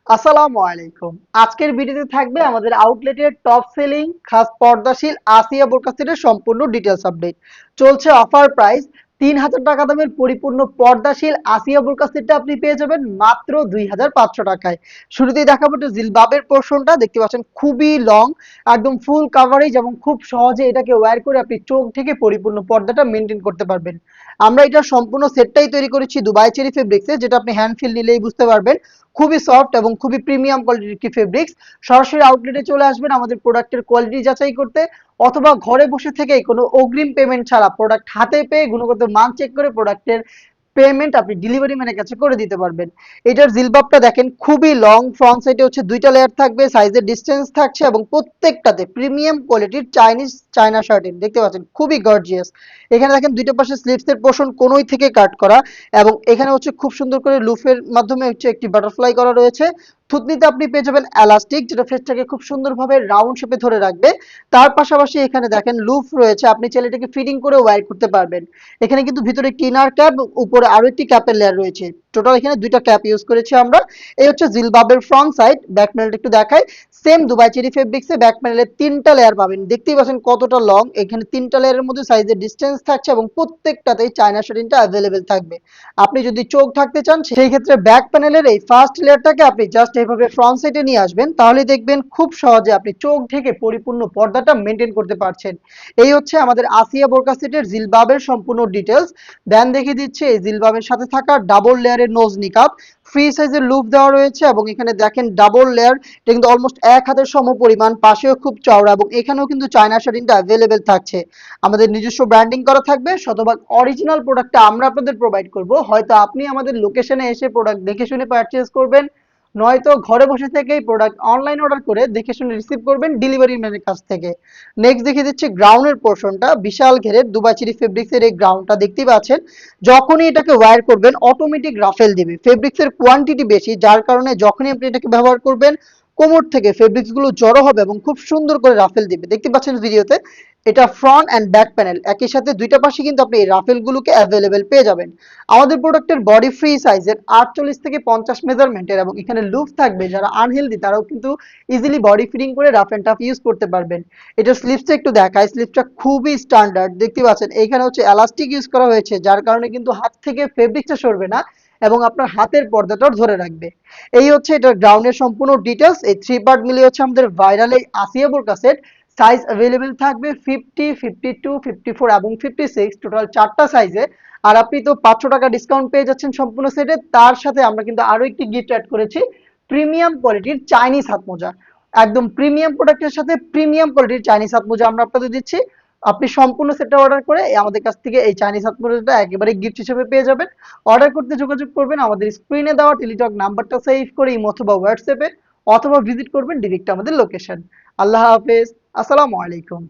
আসসালামু আলাইকুম। আজকের ভিডিওতে থাকবে আমাদের আউটলেটের টপ সেলিং খাস পর্দাশীল আসিয়া বোরকা সেটের সম্পূর্ণ ডিটেলস আপডেট। চলছে অফার প্রাইস ৩,০০০ টাকা দামের পরিপূর্ণ পর্দাশীল আসিয়া বোরকা সেটটা আপনি পেয়ে যাবেন মাত্র ২,৫০০ টাকায়। শুরুতেই দেখাবো একটু জিলবাবের পোরশনটা, দেখতে পাচ্ছেন খুবই লং, একদম ফুল কাভারেজ এবং খুব সহজে এটাকে ওয়্যার করে আপনি চোখ থেকে পরিপূর্ণ পর্দাটা মেনটেন করতে পারবেন। আমরা এটা সম্পূর্ণ সেটটাই তৈরি করেছি দুবাই চেরি ফেব্রিক্সে, যেটা আপনি হ্যান্ড ফিল নিলেই বুঝতে পারবেন খুবই সফট এবং খুবই প্রিমিয়াম কোয়ালিটির কি ফেব্রিক্স। সরাসরি আউটলেটে চলে আসবেন আমাদের প্রোডাক্টের কোয়ালিটি যাচাই করতে, অথবা ঘরে বসে থেকেই কোনো অগ্রিম পেমেন্ট ছাড়া প্রোডাক্ট হাতে পেয়ে গুণগত মান চেক করে প্রোডাক্টের পেমেন্ট আপনি ডেলিভারি ম্যানের কাছে করে দিতে পারবেন। এটার জিলবাবটা দেখেন খুবই লং, ফ্রন্ট সাইডে হচ্ছে দুইটা লেয়ার থাকবে, সাইজের ডিসটেন্স থাকছে এবং প্রত্যেকটাতে প্রিমিয়াম কোয়ালিটির চায়না শার্টিন দেখতে পাচ্ছেন খুবই গর্জিয়াস। এখানে দেখেন দুইটা পাশে স্লিভসের পোর্শন কোনোই থেকে কাট করা এবং এখানে হচ্ছে খুব সুন্দর করে লুফের মাধ্যমে হচ্ছে একটি বাটারফ্লাই করা রয়েছে। থুতনিতে আপনি পেয়ে যাবেন এলাস্টিক, যেটা ফেসটাকে খুব সুন্দরভাবে রাউন্ড শেপে ধরে রাখবে। তার পাশাপাশি এখানে দেখেন লুফ রয়েছে, আপনি চাইলে এটাকে ফিটিং করে ওয়্যার করতে পারবেন। এখানে কিন্তু ভিতরে একটি ইনার ক্যাপ, উপরে আরো একটি ক্যাপের লেয়ার রয়েছে। টোটাল এখানে দুইটা ক্যাপ ইউজ করেছি আমরা। এই হচ্ছে জিলবাবের ফ্রন্ট সাইড। ব্যাক প্যানেলটা একটু দেখাই। সেম দুবাই চেরি ফেব্রিক্সে ব্যাক প্যানেলে তিনটা লেয়ার পাবেন, দেখতেই পাচ্ছেন কতটা লং। এখানে তিনটা লেয়ারের মধ্যে সাইজের ডিসটেন্স থাকছে এবং প্রত্যেকটাতেই চায়না শার্টিনটা অ্যাভেলেবেল থাকবে। আপনি যদি চোখ থাকতে চান সেই ক্ষেত্রে ব্যাক প্যানেলের এই ফার্স্ট লেয়ারটাকে আপনি জাস্ট এইভাবে ফ্রন্ট সাইডে নিয়ে আসবেন, তাহলে দেখবেন খুব সহজে আপনি চোখ ঢেকে পরিপূর্ণ পর্দাটা মেনটেন করতে পারছেন। এই হচ্ছে আমাদের আসিয়া বোরকা সেটের জিলবাবের সম্পূর্ণ ডিটেলস। দেন দেখিয়ে দিচ্ছে এই জিলবাবের সাথে থাকা ডাবল লেয়ারের নোজ নিকাব, ফ্রি সাইজের লুপ দেওয়া রয়েছে এবং এখানে দেখেন ডাবল লেয়ার, এটা কিন্তু অলমোস্ট এক হাতের সম পরিমাণ, পাশেও খুব চওড়া এবং এখানেও কিন্তু চায়না শার্টিনটা অ্যাভেলেবেল থাকছে। আমাদের নিজস্ব ব্র্যান্ডিং করা থাকবে, শতভাগ অরিজিনাল প্রোডাক্টটা আমরা আপনাদের প্রোভাইড করব। হয়তো আপনি আমাদের লোকেশনে এসে প্রোডাক্ট দেখে শুনে পারচেজ করবেন, নয়তো ঘরে বসে থেকেই প্রোডাক্ট অনলাইন অর্ডার করে দেখে শুনে রিসিভ করবেন ডেলিভারি ম্যানের কাছ থেকে। নেক্সট দেখিয়ে দিচ্ছি গ্রাউন্ডের পোর্শনটা, বিশাল ঘেরের দুবাই চেরি ফেব্রিক্সের এই গ্রাউন্ডটা দেখতেই পাচ্ছেন। যখনই এটাকে ওয়্যার করবেন অটোমেটিক রাফেল দিবে, ফেব্রিক্সের কোয়ান্টিটি বেশি, যার কারণে যখনই আপনি এটাকে ব্যবহার করবেন কোমর থেকে ফেব্রিক্স গুলো জড়ো হবে এবং খুব সুন্দর করে রাফেল দিবে। দেখতে পাচ্ছেন ভিডিওতে, এটা ফ্রন্ট অ্যান্ড ব্যাক প্যানেল একই সাথে দুইটা পাশে কিন্তু আপনি এই রাফেল গুলোকে অ্যাভেলেবেল পেয়ে যাবেন। আমাদের প্রোডাক্টের বডি ফ্রি সাইজের 48 থেকে 50 মেজারমেন্টের এবং এখানে লুপ থাকবে, যারা আনহেলদি তারাও কিন্তু ইজিলি বডি ফিটিং করে রাফ এন্ড টাফ ইউজ করতে পারবেন। এটা স্লিভসটা একটু দেখায়, স্লিভসটা খুবই স্ট্যান্ডার্ড, দেখতে পাচ্ছেন এখানে হচ্ছে এলাস্টিক ইউজ করা হয়েছে, যার কারণে কিন্তু হাত থেকে ফেব্রিকটা সরবে না এবং আপনার হাতের পর্দাটাও ধরে রাখবে। এই হচ্ছে এটার গ্রাউন্ডের সম্পূর্ণ ডিটেলস। এই থ্রি পার্ট মিলিয়ে হচ্ছে আমাদের ভাইরাল এই আসিয়া বোরকা সেট। সাইজ অ্যাভেলেবেল থাকবে 50, 52, 54 এবং 56, টোটাল চারটা সাইজে। আর আপনি তো 500 টাকা ডিসকাউন্ট পেয়ে যাচ্ছেন সম্পূর্ণ সেটে। তার সাথে আমরা কিন্তু আরো একটি গিফট অ্যাড করেছি, প্রিমিয়াম কোয়ালিটির চাইনিজ হাত মোজা। একদম প্রিমিয়াম প্রোডাক্টের সাথে প্রিমিয়াম কোয়ালিটির চাইনিজ হাত মোজা আমরা আপনাদের দিচ্ছি। আপনি সম্পূর্ণ সেটটা অর্ডার করে আমাদের কাছ থেকে এই চাইনিজ হাত মোজাটা একেবারে গিফট হিসেবে পেয়ে যাবেন। অর্ডার করতে যোগাযোগ করবেন আমাদের স্ক্রিনে দেওয়া টেলিটক নাম্বারটা সেভ করে ইমো অথবা হোয়াটসঅ্যাপে, অথবা ভিজিট করবেন ডিরেক্ট আমাদের লোকেশন। আল্লাহ হাফেজ, আসসালামু আলাইকুম।